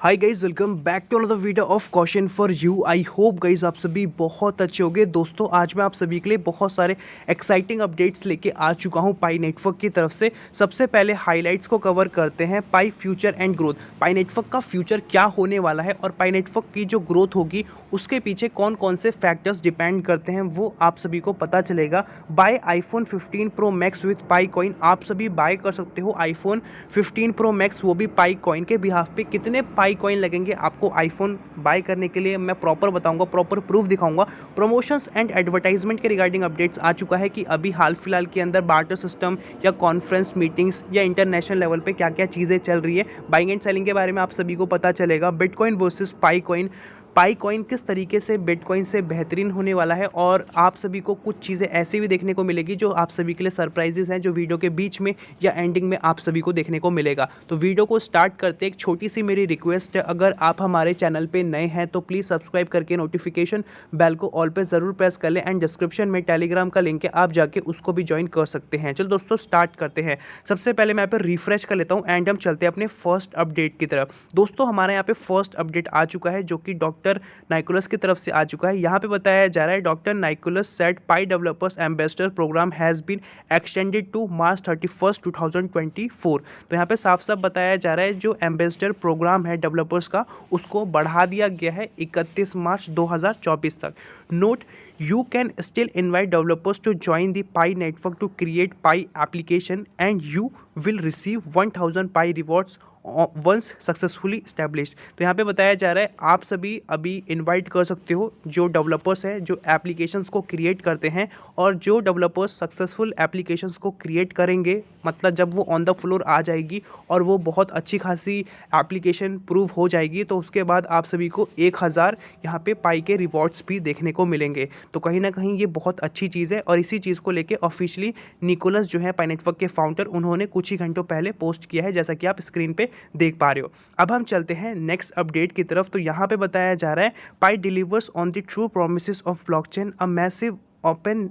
Hi guys, welcome back to another video of question for you. I hope guys आप सभी बहुत अच्छे होंगे। दोस्तों आज मैं आप सभी के लिए बहुत सारे एक्साइटिंग अपडेट्स लेके आ चुका हूं पाई नेटवर्क की तरफ से। सबसे पहले हाइलाइट्स को कवर करते हैं, Pi future and growth. Pi network का फ्यूचर क्या होने वाला है और पाई नेटवर्क की जो ग्रोथ होगी उसके पीछे कौन कौन से फैक्टर्स डिपेंड करते हैं वो आप सभी को पता चलेगा। Buy iPhone 15 pro max with pi coin. आप सभी बाय कर सकते हो आईफोन 15 प्रो मैक्स, वो भी पाई कॉइन के बिहाफ पे। कितने पाई कॉइन लगेंगे आपको आईफोन बाय करने के लिए मैं प्रॉपर बताऊंगा, प्रॉपर प्रूफ दिखाऊंगा। प्रमोशंस एंड एडवर्टाइजमेंट के रिगार्डिंग अपडेट्स आ चुका है कि अभी हाल फिलहाल के अंदर बार्टर सिस्टम या कॉन्फ्रेंस मीटिंग्स या इंटरनेशनल लेवल पे क्या क्या चीज़ें चल रही है, बाइंग एंड सेलिंग के बारे में आप सभी को पता चलेगा। बिटकॉइन वर्सेस पाई कॉइन, पाई कॉइन किस तरीके से बिटकॉइन से बेहतरीन होने वाला है, और आप सभी को कुछ चीज़ें ऐसी भी देखने को मिलेगी जो आप सभी के लिए सरप्राइजेस हैं, जो वीडियो के बीच में या एंडिंग में आप सभी को देखने को मिलेगा। तो वीडियो को स्टार्ट करते एक छोटी सी मेरी रिक्वेस्ट है, अगर आप हमारे चैनल पे नए हैं तो प्लीज़ सब्सक्राइब करके नोटिफिकेशन बेल को ऑल पे ज़रूर प्रेस कर लें, एंड डिस्क्रिप्शन में टेलीग्राम का लिंक है, आप जाके उसको भी ज्वाइन कर सकते हैं। चलो दोस्तों स्टार्ट करते हैं। सबसे पहले मैं यहाँ पर रिफ्रेश कर लेता हूँ एंड हम चलते हैं अपने फर्स्ट अपडेट की तरफ। दोस्तों हमारे यहाँ पे फर्स्ट अपडेट आ चुका है जो कि डॉक्टर नाइकोलस की तरफ से आ चुका है। यहाँ पे बताया जा रहा है, doctor Nicolas said Pi developers ambassador programme has been extended to March 31, 2024। तो यहाँ पे साफ साफ बताया जा रहा है जो एम्बेसडर प्रोग्राम है डेवलपर्स का उसको बढ़ा दिया गया है 31 मार्च 2024 तक। Note, you can still invite developers to join the Pi network to create Pi application and you will receive 1000 Pi rewards once successfully established. तो यहाँ पे बताया जा रहा है आप सभी अभी इनवाइट कर सकते हो जो डेवलपर्स हैं जो एप्लीकेशंस को क्रिएट करते हैं, और जो डेवलपर्स सक्सेसफुल एप्लीकेशंस को क्रिएट करेंगे, मतलब जब वो ऑन द फ्लोर आ जाएगी और वो बहुत अच्छी खासी एप्लीकेशन प्रूव हो जाएगी, तो उसके बाद आप सभी को 1000 यहाँ पे पाई के रिवॉर्ड्स भी देखने को मिलेंगे। तो कहीं ना कहीं ये बहुत अच्छी चीज़ है, और इसी चीज़ को लेके ऑफिशियली निकोलस जो है पाई नेटवर्क के फाउंडर, उन्होंने कुछ ही घंटों पहले पोस्ट किया है, जैसा कि आप स्क्रीन पे देख पा रहे हो। अब हम चलते हैं नेक्स्ट अपडेट की तरफ। तो यहाँ पे बताया जा रहा है, Pi delivers on the true promises of blockchain, a massive open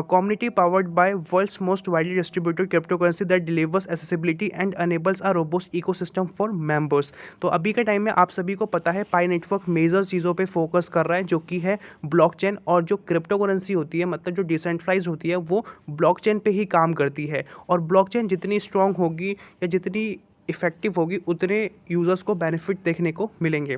community powered by world's most widely distributed cryptocurrency that delivers accessibility and enables a robust ecosystem for members। तो अभी के टाइम में आप सभी को पता है पाई नेटवर्क मेजर चीज़ों पे फोकस कर रहा है, जो कि है ब्लॉकचेन, और जो क्रिप्टो करेंसी होती है, मतलब जो डिसेंट्रलाइज होती है, वो ब्लॉकचेन पे ही काम करती है। और ब्लॉकचेन जितनी स्ट्रांग होगी या जितनी इफेक्टिव होगी, उतने यूज़र्स को बेनिफिट देखने को मिलेंगे।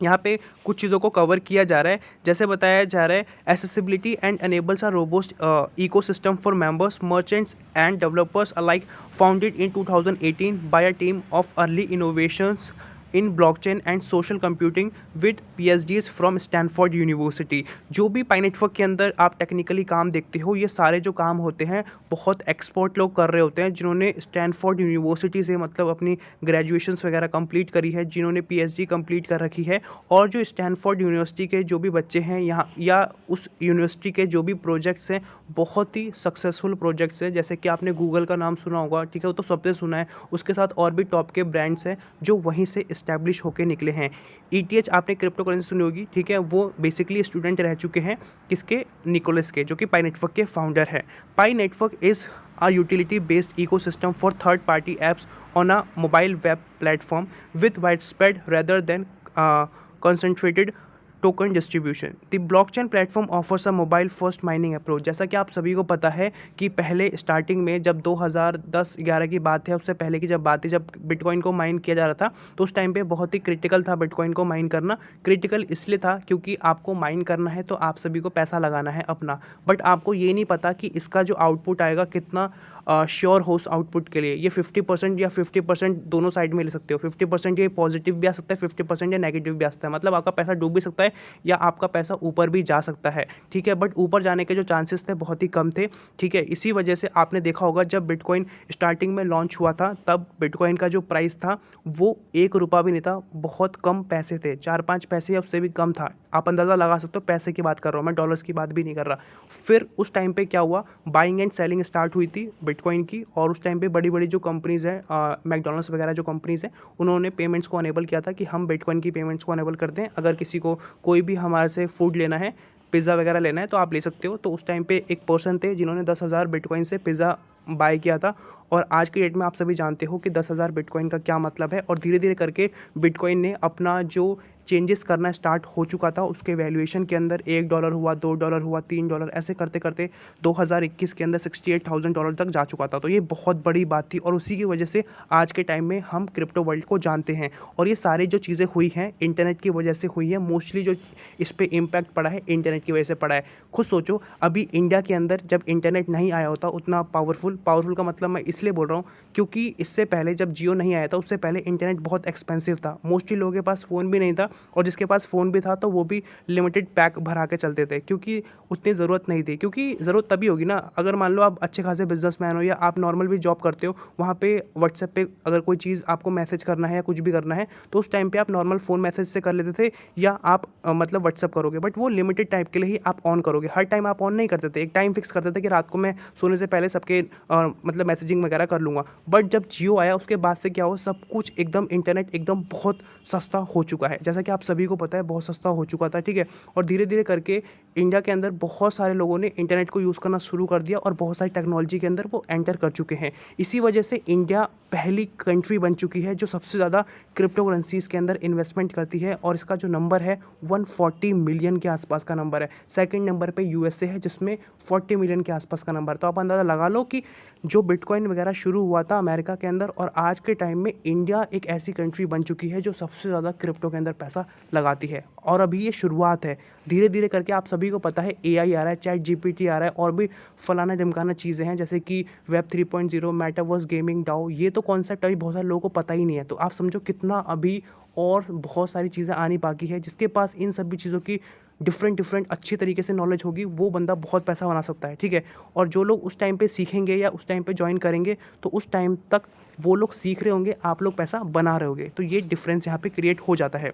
यहाँ पे कुछ चीज़ों को कवर किया जा रहा है, जैसे बताया जा रहा है, accessibility and enables a robust ecosystem for members, merchants and developers alike, founded in 2018 by a team of early innovations in blockchain and social computing with PhDs from Stanford University. जो भी पाई नेटवर्क के अंदर आप technically काम देखते हो, ये सारे जो काम होते हैं बहुत एक्सपर्ट लोग कर रहे होते हैं, जिन्होंने स्टैनफोर्ड यूनिवर्सिटी से मतलब अपनी ग्रेजुएशंस वगैरह कंप्लीट करी है, जिन्होंने PhD कंप्लीट कर रखी है। और जो स्टैनफोर्ड यूनिवर्सिटी के जो भी बच्चे हैं यहाँ, या उस यूनिवर्सिटी के जो भी प्रोजेक्ट्स हैं, बहुत ही सक्सेसफुल प्रोजेक्ट्स हैं। जैसे कि आपने गूगल का नाम सुना होगा, ठीक है, वो तो सबने सुना है। उसके साथ और भी टॉप के ब्रांड्स हैं जो वहीं से इस्टेब्लिश होके निकले हैं। ETH आपने क्रिप्टो करेंसी सुनी होगी, ठीक है, वो बेसिकली स्टूडेंट रह चुके हैं किसके, निकोलस के, जो कि पाई नेटवर्क के फाउंडर है। Pi network is a utility based ecosystem for third party apps on a mobile web platform with widespread rather than concentrated token distribution. The blockchain platform offers a mobile first mining approach. जैसा कि आप सभी को पता है कि पहले starting में जब 2010-11 की बात है, उससे पहले की जब बात है, जब बिटकॉइन को माइन किया जा रहा था, तो उस टाइम पे बहुत ही क्रिटिकल था बिटकॉइन को माइन करना। क्रिटिकल इसलिए था क्योंकि आपको माइन करना है तो आप सभी को पैसा लगाना है अपना, बट आपको ये नहीं पता कि इसका जो आउटपुट आएगा कितना श्योर हो उस आउटपुट के लिए। ये 50% या 50% दोनों साइड में ले सकते हो। 50% ये पॉजिटिव भी आ सकता है, 50% या नेगेटिव भी आ सकता है, मतलब आपका पैसा डूब भी सकता है या आपका पैसा ऊपर भी जा सकता है, ठीक है। बट ऊपर जाने के जो चांसेस थे बहुत ही कम थे, ठीक है। इसी वजह से आपने देखा होगा जब बिटकॉइन स्टार्टिंग में लॉन्च हुआ था, तब बिटकॉइन का जो प्राइस था वो 1 रुपया भी नहीं था, बहुत कम पैसे थे, 4-5 पैसे या उससे भी कम था। आप अंदाज़ा लगा सकते हो, पैसे की बात कर रहा हूँ मैं, डॉलर्स की बात भी नहीं कर रहा। फिर उस टाइम पे क्या हुआ, बाइंग एंड सेलिंग स्टार्ट हुई थी बिटकॉइन की, और उस टाइम पे बड़ी बड़ी जो कंपनीज़ हैं, मैकडोनल्ड्स वगैरह जो कंपनीज़ हैं, उन्होंने पेमेंट्स को अनेबल किया था कि हम बिटकॉइन की पेमेंट्स को अनेबल करते हैं। अगर किसी को कोई भी हमारे से फूड लेना है, पिज़्ज़ा वगैरह लेना है, तो आप ले सकते हो। तो उस टाइम पे एक पर्सन थे जिन्होंने 10,000 बिटकॉइन से पिज़्ज़ा बाय किया था। और आज की डेट में आप सभी जानते हो कि 10,000 बिटकॉइन का क्या मतलब है, और धीरे धीरे करके बिटकॉइन ने अपना जो चेंजेस करना स्टार्ट हो चुका था, उसके वैल्यूएशन के अंदर $1 हुआ, $2 हुआ, $3, ऐसे करते करते 2021 के अंदर $68,000 तक जा चुका था। तो ये बहुत बड़ी बात थी, और उसी की वजह से आज के टाइम में हम क्रिप्टो वर्ल्ड को जानते हैं। और ये सारी जो चीज़ें हुई हैं इंटरनेट की वजह से हुई है। मोस्टली जो इस पर इम्पैक्ट पड़ा है इंटरनेट की वजह से पड़ा है। खुद सोचो, अभी इंडिया के अंदर जब इंटरनेट नहीं आया होता उतना पावरफुल का मतलब मैं इसलिए बोल रहा हूँ क्योंकि इससे पहले जब जियो नहीं आया था उससे पहले इंटरनेट बहुत एक्सपेंसिव था। मोस्टली लोगों के पास फ़ोन भी नहीं था, और जिसके पास फ़ोन भी था तो वो भी लिमिटेड पैक भरा के चलते थे, क्योंकि उतनी ज़रूरत नहीं थी। क्योंकि ज़रूरत तभी होगी ना अगर मान लो आप अच्छे खासे बिजनेसमैन हो या आप नॉर्मल भी जॉब करते हो, वहाँ पे व्हाट्सएप पे अगर कोई चीज़ आपको मैसेज करना है या कुछ भी करना है तो उस टाइम पे आप नॉर्मल फ़ोन मैसेज से कर लेते थे, या आप मतलब व्हाट्सएप करोगे, बट वो लिमिटेड टाइम के लिए ही आप ऑन करोगे। हर टाइम आप ऑन नहीं करते थे, एक टाइम फिक्स करते थे कि रात को मैं सोने से पहले सबके मतलब मैसेजिंग वगैरह कर लूँगा। बट जब जियो आया उसके बाद से क्या हुआ, सब कुछ एकदम इंटरनेट एकदम बहुत सस्ता हो चुका है, जैसा कि आप सभी को पता है बहुत सस्ता हो चुका था, ठीक है। और धीरे धीरे करके इंडिया के अंदर बहुत सारे लोगों ने इंटरनेट को यूज़ करना शुरू कर दिया, और बहुत सारी टेक्नोलॉजी के अंदर वो एंटर कर चुके हैं। इसी वजह से इंडिया पहली कंट्री बन चुकी है जो सबसे ज़्यादा क्रिप्टो करेंसीज़ के अंदर इन्वेस्टमेंट करती है, और इसका जो नंबर है 140 मिलियन के आसपास का नंबर है। सेकंड नंबर पे यूएसए है जिसमें 40 मिलियन के आसपास का नंबर। तो आप अंदाज़ा लगा लो कि जो बिटकॉइन वगैरह शुरू हुआ था अमेरिका के अंदर, और आज के टाइम में इंडिया एक ऐसी कंट्री बन चुकी है जो सबसे ज़्यादा क्रिप्टो के अंदर पैसा लगाती है। और अभी ये शुरुआत है, धीरे धीरे करके आप सभी को पता है एआई आ रहा है, चैट जीपीटी आ रहा है, और भी फलाना ढिमकाना चीज़ें हैं जैसे कि वेब 3.0, मेटावर्स, गेमिंग, डाओ। ये तो कॉन्सेप्ट अभी बहुत सारे लोगों को पता ही नहीं है। तो आप समझो कितना अभी और बहुत सारी चीज़ें आनी बाकी है। जिसके पास इन सभी चीज़ों की डिफरेंट अच्छी तरीके से नॉलेज होगी वो बंदा बहुत पैसा बना सकता है, ठीक है। और जो लोग उस टाइम पे सीखेंगे या उस टाइम पे ज्वाइन करेंगे तो उस टाइम तक वो लोग सीख रहे होंगे, आप लोग पैसा बना रहे होंगे। तो ये डिफरेंस यहाँ पे क्रिएट हो जाता है।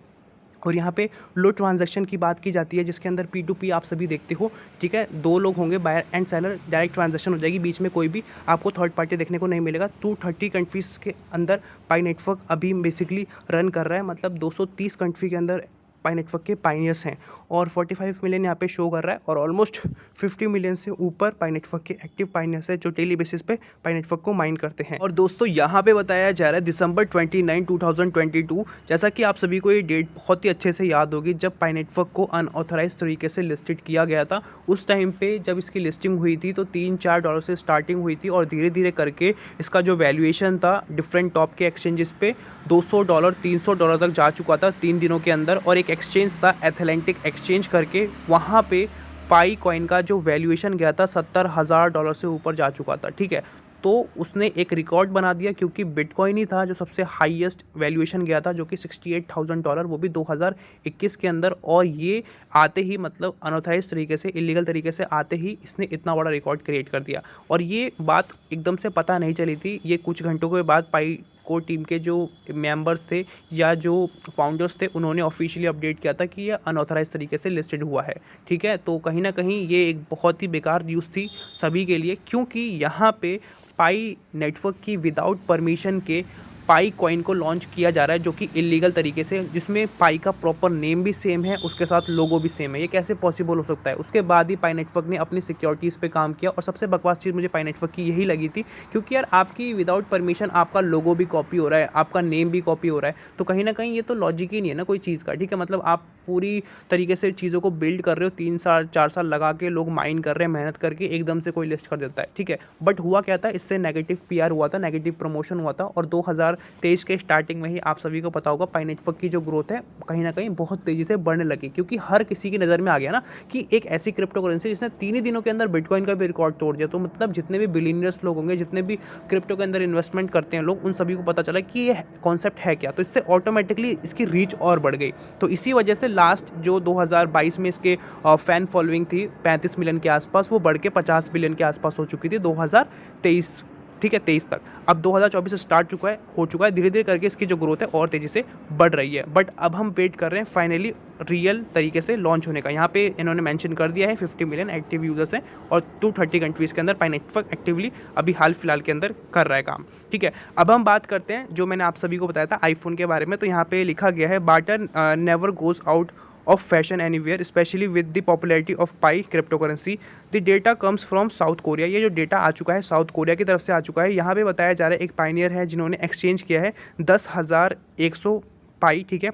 और यहाँ पे लो ट्रांजैक्शन की बात की जाती है जिसके अंदर P2P आप सभी देखते हो, ठीक है। दो लोग होंगे, buyer and seller, direct transaction हो जाएगी, बीच में कोई भी आपको थर्ड पार्टी देखने को नहीं मिलेगा। 230 कंट्रीज़ के अंदर पाई नेटवर्क अभी बेसिकली रन कर रहा है, मतलब 230 कंट्री के अंदर पाई नेटवर्क के पाइनियर्स हैं, और 45 मिलियन यहाँ पे शो कर रहा है, और ऑलमोस्ट 50 मिलियन से ऊपर पाई नेटवर्क के एक्टिव पाइनियर्स है जो डेली बेसिस पे पाई नेटवर्क को माइन करते हैं। और दोस्तों यहाँ पे बताया जा रहा है दिसंबर 29, 2022, जैसा कि आप सभी को ये डेट बहुत ही अच्छे से याद होगी जब पाई नेटवर्क को अनऑथराइज तरीके से लिस्टेड किया गया था। उस टाइम पे जब इसकी लिस्टिंग हुई थी तो $3-4 से स्टार्टिंग हुई थी, और धीरे धीरे करके इसका जो वैल्यूएशन था डिफरेंट टॉप के एक्सचेंजेस पे $200, $300 तक जा चुका था 3 दिनों के अंदर। और एक एक्सचेंज था एथलेंटिक एक्सचेंज करके, वहाँ पे पाई कॉइन का जो वैल्यूएशन गया था $70,000 से ऊपर जा चुका था, ठीक है। तो उसने एक रिकॉर्ड बना दिया क्योंकि बिटकॉइन ही था जो सबसे हाईएस्ट वैल्यूएशन गया था, जो कि $68,000, वो भी 2021 के अंदर। और ये आते ही मतलब अनऑथराइज तरीके से, इलीगल तरीके से आते ही इसने इतना बड़ा रिकॉर्ड क्रिएट कर दिया। और ये बात एकदम से पता नहीं चली थी, ये कुछ घंटों के बाद पाई को टीम के जो मेंबर्स थे या जो फाउंडर्स थे उन्होंने ऑफिशियली अपडेट किया था कि ये अनऑथराइज तरीके से लिस्टेड हुआ है, ठीक है। तो कहीं ना कहीं ये एक बहुत ही बेकार न्यूज़ थी सभी के लिए, क्योंकि यहाँ पे पाई नेटवर्क की विदाउट परमिशन के पाई कॉइन को लॉन्च किया जा रहा है, जो कि इलीगल तरीके से, जिसमें पाई का प्रॉपर नेम भी सेम है, उसके साथ लोगो भी सेम है। ये कैसे पॉसिबल हो सकता है? उसके बाद ही पाई नेटवर्क ने अपनी सिक्योरिटीज़ पे काम किया। और सबसे बकवास चीज़ मुझे पाई नेटवर्क की यही लगी थी, क्योंकि यार आपकी विदाउट परमिशन आपका लोगो भी कॉपी हो रहा है, आपका नेम भी कॉपी हो रहा है, तो कहीं ना कहीं ये तो लॉजिक ही नहीं है ना कोई चीज़ का, ठीक है। मतलब आप पूरी तरीके से चीज़ों को बिल्ड कर रहे हो, 3-4 साल लगा के लोग माइन कर रहे हैं, मेहनत करके एकदम से कोई लिस्ट कर देता है, ठीक है। बट हुआ क्या था, इससे नेगेटिव PR हुआ था, नेगेटिव प्रमोशन हुआ था। और 2023 के स्टार्टिंग में ही आप सभी को पता होगा पाई नेटवर्क की जो ग्रोथ है कहीं ना कहीं बहुत तेज़ी से बढ़ने लगी, क्योंकि हर किसी की नज़र में आ गया ना कि एक ऐसी क्रिप्टो करेंसी जिसने 3 ही दिनों के अंदर बिटकॉइन का भी रिकॉर्ड तोड़ दिया। तो मतलब जितने भी बिलियनियर्स लोग होंगे, जितने भी क्रिप्टो के अंदर इन्वेस्टमेंट करते हैं लोग, उन सभी को पता चला कि ये कॉन्सेप्ट है क्या। तो इससे ऑटोमेटिकली इसकी रीच और बढ़ गई। तो इसी वजह से लास्ट जो 2022 में इसके फैन फॉलोइंग थी 35 मिलियन के आसपास, वो बढ़ के 50 मिलियन के आसपास हो चुकी थी 2023, ठीक है, 23 तक। अब 2024 से स्टार्ट हो चुका है, धीरे धीरे करके इसकी जो ग्रोथ है और तेज़ी से बढ़ रही है। बट अब हम वेट कर रहे हैं फाइनली रियल तरीके से लॉन्च होने का। यहाँ पे इन्होंने मेंशन कर दिया है 50 मिलियन एक्टिव यूजर्स हैं, और 230 कंट्रीज़ के अंदर पाई नेटवर्क एक्टिवली अभी हाल फिलहाल के अंदर कर रहा है काम, ठीक है। अब हम बात करते हैं जो मैंने आप सभी को बताया था आईफोन के बारे में। तो यहाँ पे लिखा गया है barter never goes out of fashion anywhere, especially with the popularity of Pi cryptocurrency. The data comes from South Korea. ये जो डेटा आ चुका है साउथ कोरिया की तरफ से आ चुका है। यहाँ पे बताया जा रहा है एक पाइनियर है जिन्होंने एक्सचेंज किया है 10,100 पाई, ठीक है।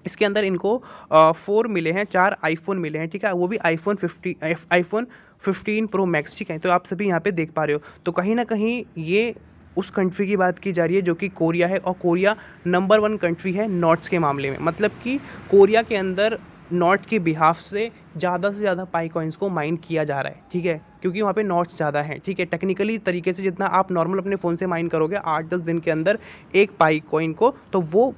इसके अंदर इनको 4 मिले हैं, 4 आईफोन मिले हैं, ठीक है, वो भी आईफोन 15 प्रो मैक्स, ठीक है। तो आप सभी यहाँ पे देख पा रहे हो, तो कहीं ना कहीं ये उस कंट्री की बात की जा रही है जो कि कोरिया है, और कोरिया नंबर 1 कंट्री है नॉट्स के मामले में। मतलब कि कोरिया के अंदर नॉट के बिहाफ से ज़्यादा पाई कॉइन्स को माइन किया जा रहा है, ठीक है, क्योंकि वहाँ पे नॉट्स ज़्यादा हैं, ठीक है। टेक्निकली तरीके से जितना आप नॉर्मल अपने फ़ोन से माइन करोगे 8-10 दिन के अंदर एक पाई कॉइन को, तो वो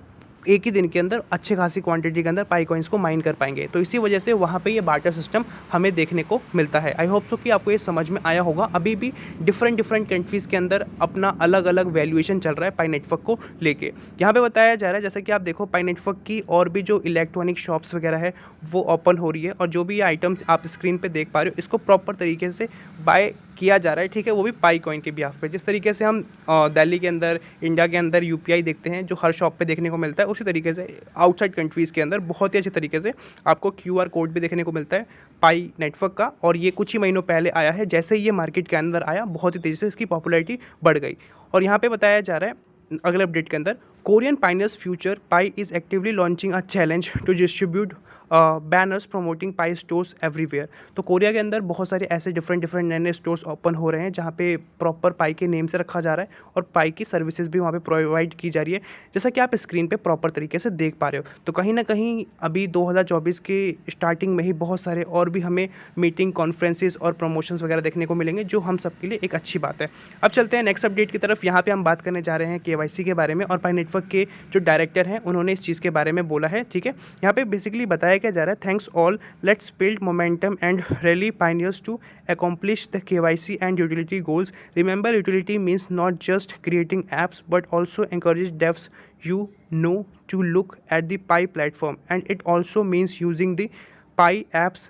एक ही दिन के अंदर अच्छे खासी क्वांटिटी के अंदर पाई कॉइन्स को माइन कर पाएंगे। तो इसी वजह से वहाँ पे ये बार्टर सिस्टम हमें देखने को मिलता है। आई होप सो कि आपको ये समझ में आया होगा। अभी भी डिफरेंट कंट्रीज़ के अंदर अपना अलग अलग वैल्यूएशन चल रहा है पाई नेटवर्क को लेके। यहाँ पे बताया जा रहा है, जैसे कि आप देखो पाई नेटवर्क की और भी जो इलेक्ट्रॉनिक शॉप्स वगैरह है वो ओपन हो रही है, और जो भी ये आइटम्स आप स्क्रीन पर देख पा रहे हो इसको प्रॉपर तरीके से बाय किया जा रहा है, ठीक है, वो भी पाई कॉइन के बिहाफ पे। जिस तरीके से हम दिल्ली के अंदर, इंडिया के अंदर यूपीआई देखते हैं जो हर शॉप पे देखने को मिलता है, उसी तरीके से आउटसाइड कंट्रीज़ के अंदर बहुत ही अच्छे तरीके से आपको क्यूआर कोड भी देखने को मिलता है पाई नेटवर्क का। और ये कुछ ही महीनों पहले आया है, जैसे ही ये मार्केट के अंदर आया बहुत ही तेज़ी से इसकी पॉपुलैरिटी बढ़ गई। और यहाँ पर बताया जा रहा है अगले अपडेट के अंदर, Korean pioneers future pi is actively launching a challenge to distribute banners promoting pi stores everywhere. तो कोरिया के अंदर बहुत सारे ऐसे डिफरेंट नए स्टोर्स ओपन हो रहे हैं जहाँ पे प्रॉपर पाई के नेम से रखा जा रहा है और पाई की सर्विसेज भी वहाँ पे प्रोवाइड की जा रही है, जैसा कि आप स्क्रीन पे प्रॉपर तरीके से देख पा रहे हो। तो कहीं ना कहीं अभी 2024 के स्टार्टिंग में ही बहुत सारे और भी हमें मीटिंग, कॉन्फ्रेंसेस और प्रमोशंस वगैरह देखने को मिलेंगे, जो हम सबके लिए एक अच्छी बात है। अब चलते हैं नेक्स्ट अपडेट की तरफ। यहाँ पर हम बात करने जा रहे हैं KYC के बारे में, और पाई नेटवर्क के जो डायरेक्टर हैं उन्होंने इस चीज़ के बारे में बोला है, ठीक है। यहाँ पे बेसिकली बताया क्या जा रहा है, thanks all, let's build momentum and rally pioneers to accomplish the KYC and utility goals. Remember, utility means not just creating apps but also encourage devs you know to look at the Pi platform, and it also means using the Pi apps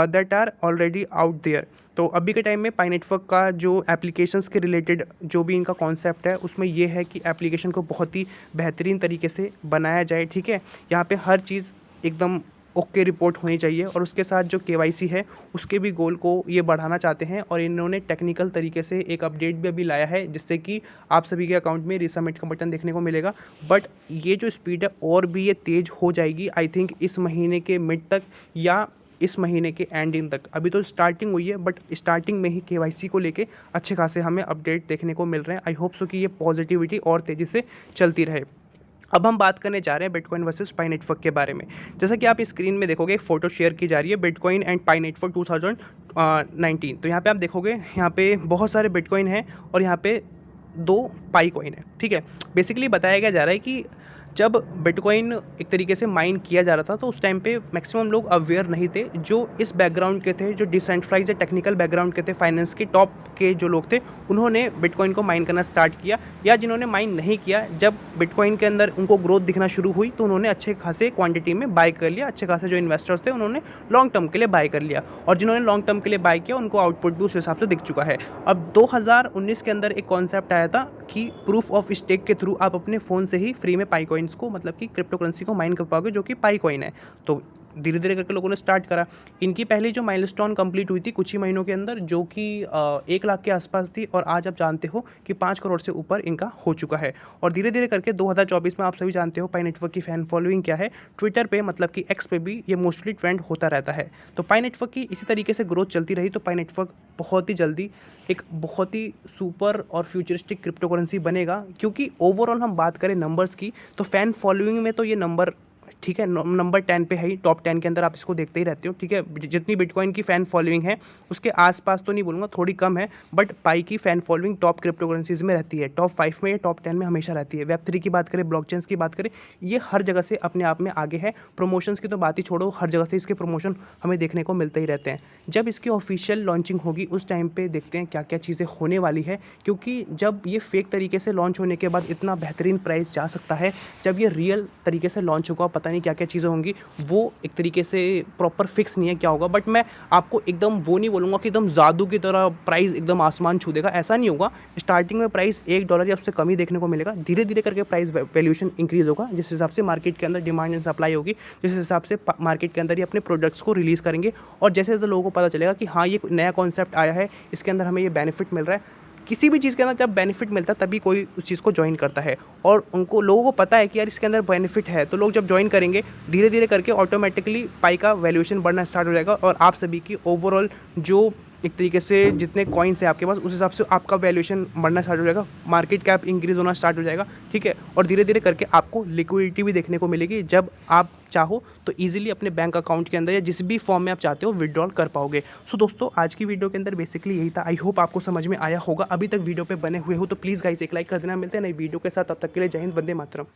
that are already out there. तो अभी के time में पाई network का जो applications के related जो भी इनका कॉन्सेप्ट है उसमें ये है कि एप्लीकेशन को बहुत ही बेहतरीन तरीके से बनाया जाए, ठीक है। यहाँ पे हर चीज़ एकदम ओके रिपोर्ट होनी चाहिए, और उसके साथ जो KYC है उसके भी गोल को ये बढ़ाना चाहते हैं। और इन्होंने टेक्निकल तरीके से एक अपडेट भी अभी लाया है, जिससे कि आप सभी के अकाउंट में रिसबमिट का बटन देखने को मिलेगा। बट ये जो स्पीड है और भी ये तेज़ हो जाएगी, आई थिंक इस महीने के मिड तक या इस महीने के एंडिंग तक। अभी तो स्टार्टिंग हुई है, बट स्टार्टिंग में ही KYC को लेके अच्छे खासे हमें अपडेट देखने को मिल रहे हैं। आई होप सो कि ये पॉजिटिविटी और तेज़ी से चलती रहे। अब हम बात करने जा रहे हैं बिटकॉइन वर्सेस पाई नेटवर्क के बारे में। जैसा कि आप स्क्रीन में देखोगे एक फ़ोटो शेयर की जा रही है बिटकॉइन एंड पाई नेटवर्क 2019। तो यहाँ पे आप देखोगे यहाँ पे बहुत सारे बिटकॉइन हैं और यहाँ पे 2 पाई कॉइन है, ठीक है। बेसिकली बताया गया जा रहा है कि जब बिटकॉइन एक तरीके से माइन किया जा रहा था तो उस टाइम पे मैक्सिमम लोग अवेयर नहीं थे, जो इस बैकग्राउंड के थे, जो डिसेंट्रलाइज या टेक्निकल बैकग्राउंड के थे, फाइनेंस के टॉप के जो लोग थे, उन्होंने बिटकॉइन को माइन करना स्टार्ट किया। या जिन्होंने माइन नहीं किया, जब बिटकॉइन के अंदर उनको ग्रोथ दिखना शुरू हुई तो उन्होंने अच्छे खासे क्वांटिटी में बाय कर लिया। अच्छे खासे जो इन्वेस्टर्स थे उन्होंने लॉन्ग टर्म के लिए बाय कर लिया, और जिन्होंने लॉन्ग टर्म के लिए बाय किया उनको आउटपुट भी उस हिसाब से दिख चुका है। अब 2019 के अंदर एक कॉन्सेप्ट आया था कि प्रूफ ऑफ स्टेक के थ्रू आप अपने फ़ोन से ही फ्री में पाई कॉइन्स को, मतलब कि क्रिप्टो करेंसी को माइन कर पाओगे, जो कि पाई कॉइन है। तो धीरे धीरे करके लोगों ने स्टार्ट करा। इनकी पहली जो माइलस्टोन कंप्लीट हुई थी कुछ ही महीनों के अंदर, जो कि 1 लाख के आसपास थी, और आज आप जानते हो कि 5 करोड़ से ऊपर इनका हो चुका है। और धीरे धीरे करके 2024 में आप सभी जानते हो पाई नेटवर्क की फ़ैन फॉलोइंग क्या है। ट्विटर पे, मतलब कि एक्स पे भी ये मोस्टली ट्रेंड होता रहता है। तो पाई नेटवर्क की इसी तरीके से ग्रोथ चलती रही तो पाई नेटवर्क बहुत ही जल्दी एक बहुत ही सुपर और फ्यूचरिस्टिक क्रिप्टो करेंसी बनेगा। क्योंकि ओवरऑल हम बात करें नंबर्स की तो फ़ैन फॉलोइंग में तो ये नंबर, ठीक है, नंबर 10 पे है ही, टॉप 10 के अंदर आप इसको देखते ही रहते हो, ठीक है। जितनी बिटकॉइन की फ़ैन फॉलोइंग है उसके आसपास तो नहीं बोलूँगा, थोड़ी कम है, बट पाई की fan following top crypto currencies में रहती है, टॉप 5 में या टॉप 10 में हमेशा रहती है। वेब 3 की बात करें, ब्लॉकचेन्स की बात करें, ये हर जगह से अपने आप में आगे है। प्रमोशंस की तो बात ही छोड़ो, हर जगह से इसके प्रमोशन हमें देखने को मिलते ही रहते हैं। जब इसकी ऑफिशियल लॉन्चिंग होगी उस टाइम पर देखते हैं क्या क्या चीज़ें होने वाली है, क्योंकि जब ये फेक तरीके से लॉन्च होने के बाद इतना बेहतरीन प्राइस जा सकता है, जब ये रियल तरीके से लॉन्च होगा पता नहीं क्या क्या चीज़ें होंगी, वो एक तरीके से प्रॉपर फिक्स नहीं है क्या होगा। बट मैं आपको एकदम वो नहीं बोलूँगा कि एकदम जादू की तरह प्राइस एकदम आसमान छू देगा, ऐसा नहीं होगा। स्टार्टिंग में प्राइस $1 या उससे कम ही देखने को मिलेगा, धीरे धीरे करके प्राइस वैल्यूएशन इंक्रीज़ होगा, जिस हिसाब से मार्केट के अंदर डिमांड एंड सप्लाई होगी, जिस हिसाब से मार्केट के अंदर ये अपने प्रोडक्ट्स को रिलीज़ करेंगे। और जैसे जैसे लोगों को पता चलेगा कि हाँ, ये नया कॉन्सेप्ट आया है, इसके अंदर हमें ये बेनिफिट मिल रहा है। किसी भी चीज़ के अंदर जब बेनिफिट मिलता है तभी कोई उस चीज़ को ज्वाइन करता है, और उनको लोगों को पता है कि यार इसके अंदर बेनिफिट है, तो लोग जब ज्वाइन करेंगे धीरे धीरे करके ऑटोमेटिकली पाई का वैल्यूएशन बढ़ना स्टार्ट हो जाएगा, और आप सभी की ओवरऑल जो एक तरीके से जितने कॉइन्स हैं आपके पास, उस हिसाब से आपका वैल्यूएशन बढ़ना स्टार्ट हो जाएगा, मार्केट कैप इंक्रीज़ होना स्टार्ट हो जाएगा, ठीक है। और धीरे धीरे करके आपको लिक्विडिटी भी देखने को मिलेगी, जब आप चाहो तो ईजिली अपने बैंक अकाउंट के अंदर या जिस भी फॉर्म में आप चाहते हो विड्रॉल कर पाओगे। सो दोस्तों, आज की वीडियो के अंदर बेसिकली यही था। आई होप आपको समझ में आया होगा। अभी तक वीडियो पे बने हुए हो तो प्लीज़ गाइस एक लाइक कर देना। मिलते हैं नई वीडियो के साथ, तब तक के लिए जय हिंद, वंदे मातरम।